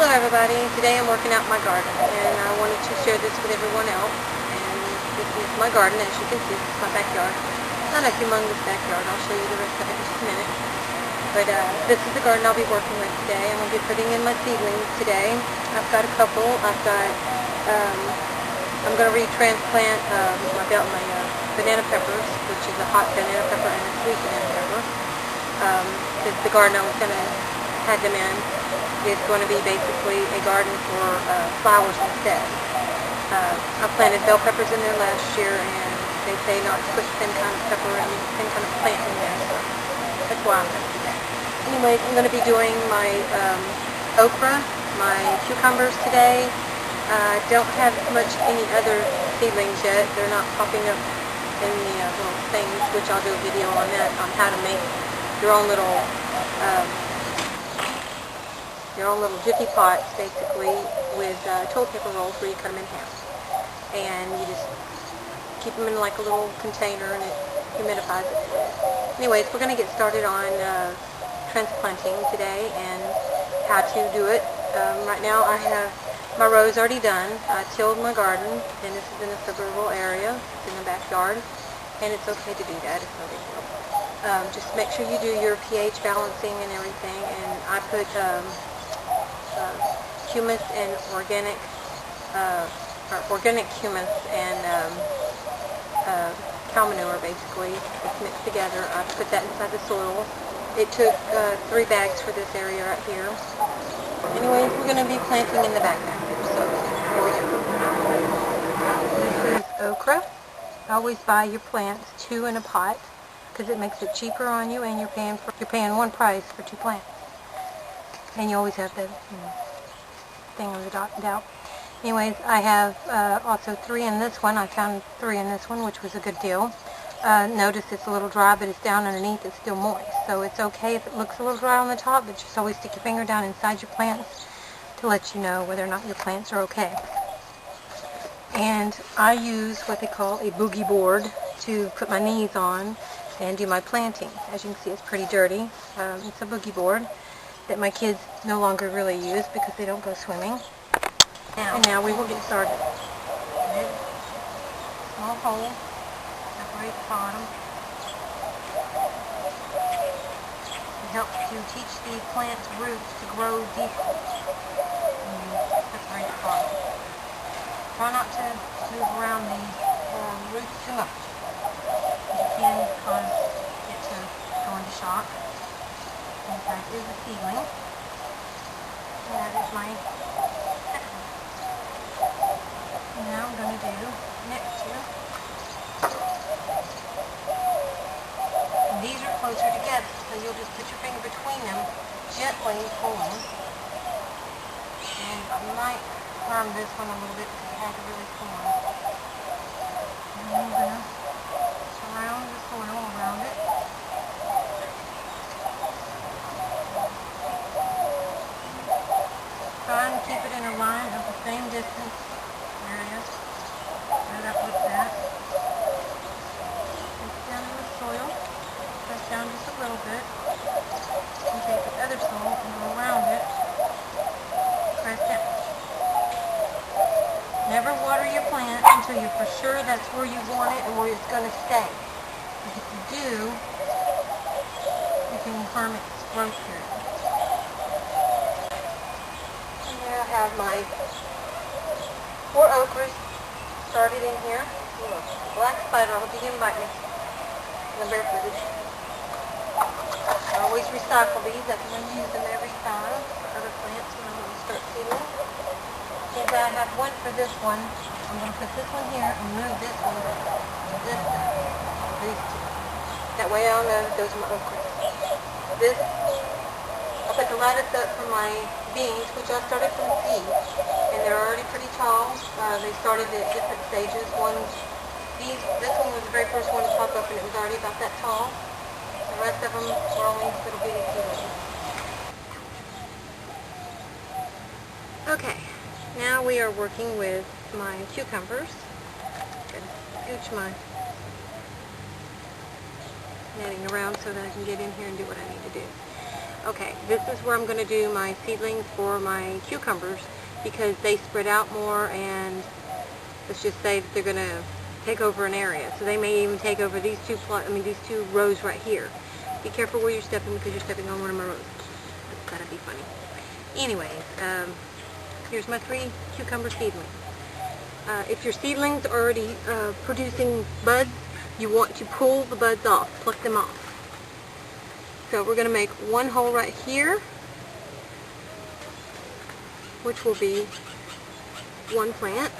Hello everybody, today I'm working out my garden and I wanted to share this with everyone else. And this is my garden. As you can see, this is my backyard. Not a humongous backyard, I'll show you the rest of it in just a minute. But this is the garden I'll be working with today. I'm going to be putting in my seedlings today. I've got a couple. I'm going to retransplant my banana peppers, which is a hot banana pepper and a sweet banana pepper. The garden I was going to have them in is going to be basically a garden for flowers instead. I planted bell peppers in there last year, and they say not to put the same kind of pepper and the same kind of plant in there, so that's why I'm going to do that. Anyways, I'm going to be doing my okra, my cucumbers today. I don't have much any other seedlings yet. They're not popping up in the little things, which I'll do a video on that, on how to make your own little jiffy pots, basically, with toilet paper rolls where you cut them in half. And you just keep them in like a little container and it humidifies it. Anyways, we're going to get started on transplanting today and how to do it. Right now I have my rows already done. I tilled my garden, and this is in a suburban area. It's in the backyard, and it's okay to do that. It's no big deal. Just make sure you do your pH balancing and everything, and I put humus and organic humus and cow manure, basically. It's mixed together. I put that inside the soil. It took 3 bags for this area right here. Anyways, we're going to be planting in the background, so here we go. This is okra. Always buy your plants 2 in a pot, because it makes it cheaper on you, and you're paying one price for 2 plants. And you always have the thing on the dot and out. Anyways, I have also 3 in this one. I found 3 in this one, which was a good deal. Notice it's a little dry, but it's down underneath. It's still moist. So it's okay if it looks a little dry on the top, but just always stick your finger down inside your plants to let you know whether or not your plants are okay. And I use what they call a boogie board to put my knees on and do my planting. As you can see, it's pretty dirty. It's a boogie board that my kids no longer really use because they don't go swimming. And now we will get started. Good. Small hole, separate the bottom. It helps to teach the plant's roots to grow deeper. Separate the bottom. Try not to move around the roots too much. You can cause it to go into shock. And that is a seedling. And that is my second one. And now I'm going to do next two. And these are closer together, so you'll just put your finger between them, gently pulling. And I might harm this one a little bit because it had to really form. And I'm going to surround the soil around it. Try and keep it in a line of the same distance. There it is. Right up with that. Take it down in the soil. Press down just a little bit. And take the other soil and go around it. Press down. Never water your plant until you're for sure that's where you want it and where it's going to stay. Because if you do, you can harm its growth period. I have my 4 okras started in here. Look, black spider, I hope you didn't bite me. And the barefooted. I always recycle these. I can reuse them every time for other plants when I'm going to start seeding. Since I have one for this one, I'm going to put this one here and move this one to this side. These 2. That way I'll know that those are my okras. This, I put the lattice up for my beans, which I started from seed, and they're already pretty tall. They started at different stages. This one was the very first one to pop up, and it was already about that tall. The rest of them were only little bitty seedlings. Okay, now we are working with my cucumbers. I'm going to scooch my netting around so that I can get in here and do what I need to do. Okay, this is where I'm going to do my seedlings for my cucumbers because they spread out more, and let's just say that they're going to take over an area. So they may even take over these two rows right here. Be careful where you're stepping because you're stepping on one of my rows. That's gotta be funny. Anyways, here's my 3 cucumber seedlings. If your seedlings are already producing buds, you want to pull the buds off, pluck them off. So we're going to make one hole right here, which will be one plant.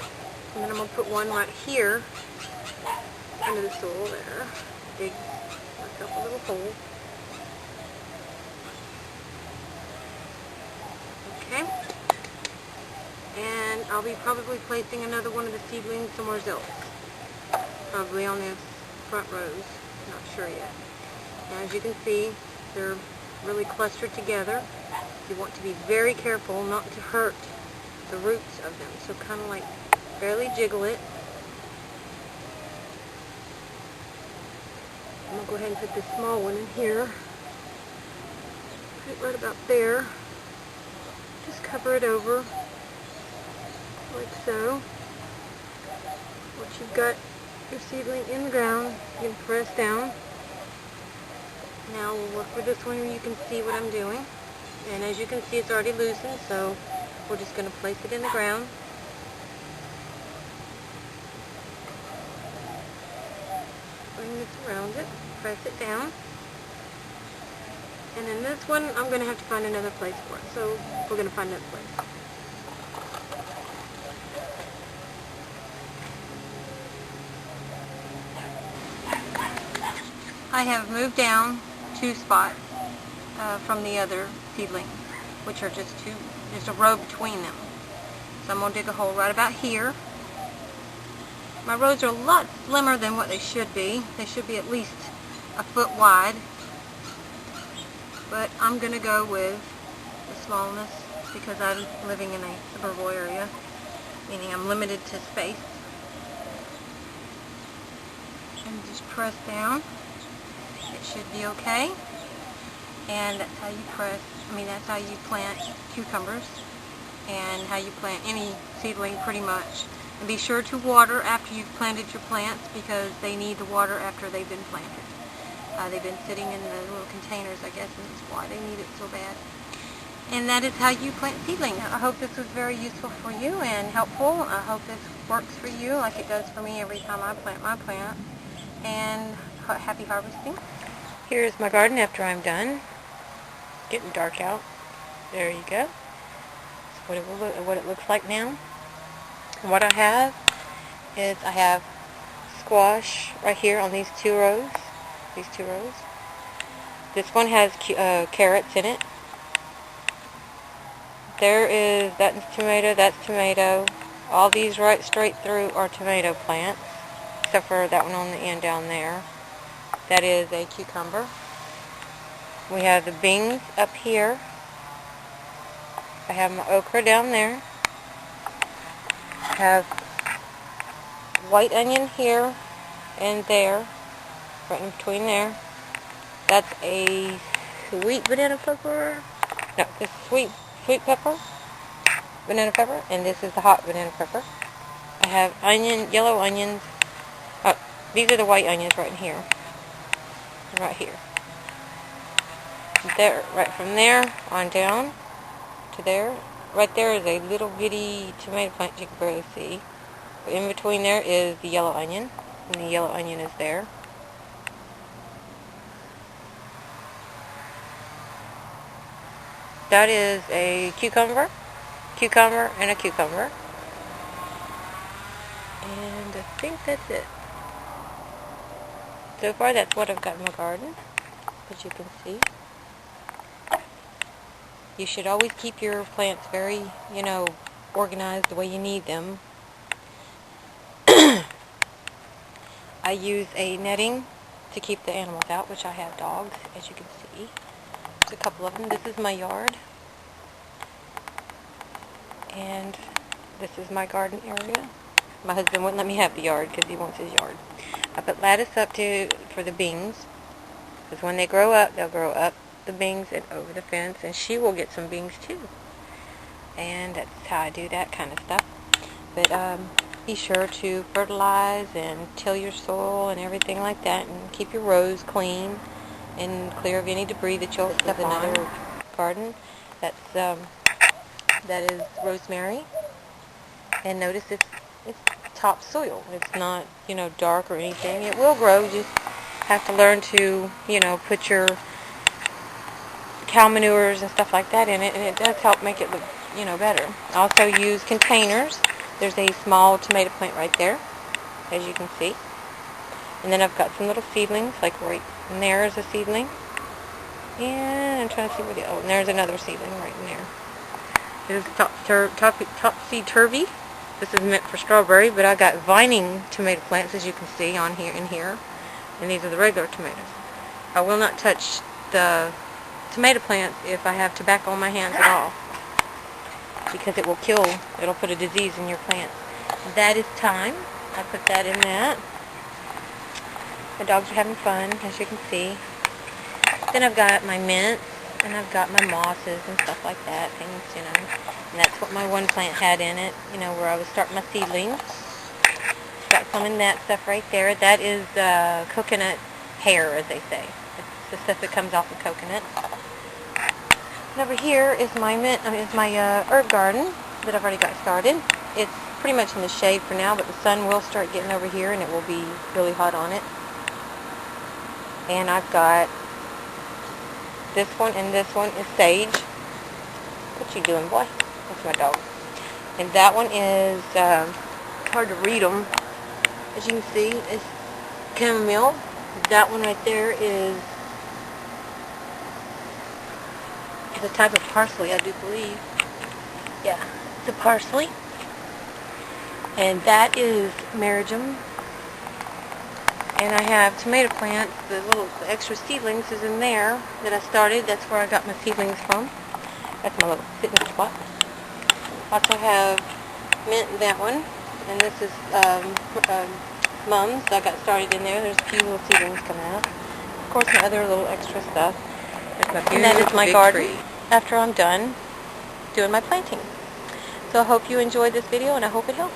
And then I'm going to put one right here under the soil there. Dig myself a little hole. Okay. And I'll be probably placing another one of the seedlings somewhere else. Probably on the front rows. Not sure yet. Now, as you can see, they're really clustered together. You want to be very careful not to hurt the roots of them. So kind of like barely jiggle it. I'm going to go ahead and put this small one in here. Put it right about there. Just cover it over like so. Once you've got your seedling in the ground, you can press down. Now we'll work with this one where you can see what I'm doing. And as you can see, it's already loosened, so we're just going to place it in the ground. Bring this around it, press it down. And then this one, I'm going to have to find another place for it. So we're going to find another place. I have moved down 2 spots from the other seedlings, which are just a row between them. So I'm going to dig a hole right about here. My rows are a lot slimmer than what they should be. They should be at least a foot wide. But I'm going to go with the smallness because I'm living in a suburban area, meaning I'm limited to space. And just press down. It should be okay. And that's how you that's how you plant cucumbers and how you plant any seedling pretty much. And be sure to water after you've planted your plants because they need the water after they've been planted. They've been sitting in the little containers, I guess, and that's why they need it so bad. And that is how you plant seedlings. I hope this was very useful for you and helpful. I hope this works for you like it does for me every time I plant my plant. And happy harvesting. Here's my garden after I'm done. It's getting dark out. There you go. That's what it looks like now. And what I have is I have squash right here on these 2 rows. These 2 rows. This one has carrots in it. That's tomato. All these right straight through are tomato plants, except for that one on the end down there. That is a cucumber. We have the beans up here. I have my okra down there. I have white onion here and there, right in between there. That's a sweet banana pepper. No, this is sweet pepper, banana pepper, and this is the hot banana pepper. I have yellow onions. Oh, these are the white onions right in here. Right here. There, right from there on down to there. Right there is a little bitty tomato plant you can barely see. But in between there is the yellow onion, and the yellow onion is there. That is a cucumber, and a cucumber. And I think that's it. So far, that's what I've got in my garden, as you can see. You should always keep your plants very, organized the way you need them. I use a netting to keep the animals out, which I have dogs, as you can see. There's a couple of them. This is my yard. And this is my garden area. My husband wouldn't let me have the yard because he wants his yard. I put lattice up for the beans, because when they grow up, they'll grow up the beans and over the fence, and she will get some beans too. And that's how I do that kind of stuff. But be sure to fertilize and till your soil and everything like that, and keep your rows clean and clear of any debris that you'll step on. Another garden that is rosemary, and notice it's topsoil. It's not, dark or anything. It will grow. You just have to learn to, put your cow manures and stuff like that in it, and it does help make it look, better. I also use containers. There's a small tomato plant right there, as you can see. And then I've got some little seedlings, like right in there is a seedling. And I'm trying to see where and there's another seedling right in there. It is topsy-turvy. This is meant for strawberry, but I got vining tomato plants, as you can see on here and here. And these are the regular tomatoes. I will not touch the tomato plants if I have tobacco on my hands at all, because it'll put a disease in your plant. That is thyme. I put that in that. The dogs are having fun, as you can see. Then I've got my mints, and I've got my mosses and stuff like that, things, And that's what my one plant had in it, where I was starting my seedlings. Got some in that stuff right there. That is coconut hair, as they say. It's the stuff that comes off the coconut. And over here is my herb garden that I've already got started. It's pretty much in the shade for now, but the sun will start getting over here, and it will be really hot on it. And I've got this one, and this one is sage. What you doing, boy? That's my dog. And that one is hard to read them. As you can see, it's chamomile. That one right there is a type of parsley, I do believe. Yeah, it's a parsley. And that is marigum. And I have tomato plants. The extra seedlings is in there that I started. That's where I got my seedlings from. That's my little fitness spot. Also have mint in that one. And this is mums. I got started in there. There's a few little seedlings coming out. Of course, my other little extra stuff. And that is my garden after I'm done doing my planting. So I hope you enjoyed this video, and I hope it helped.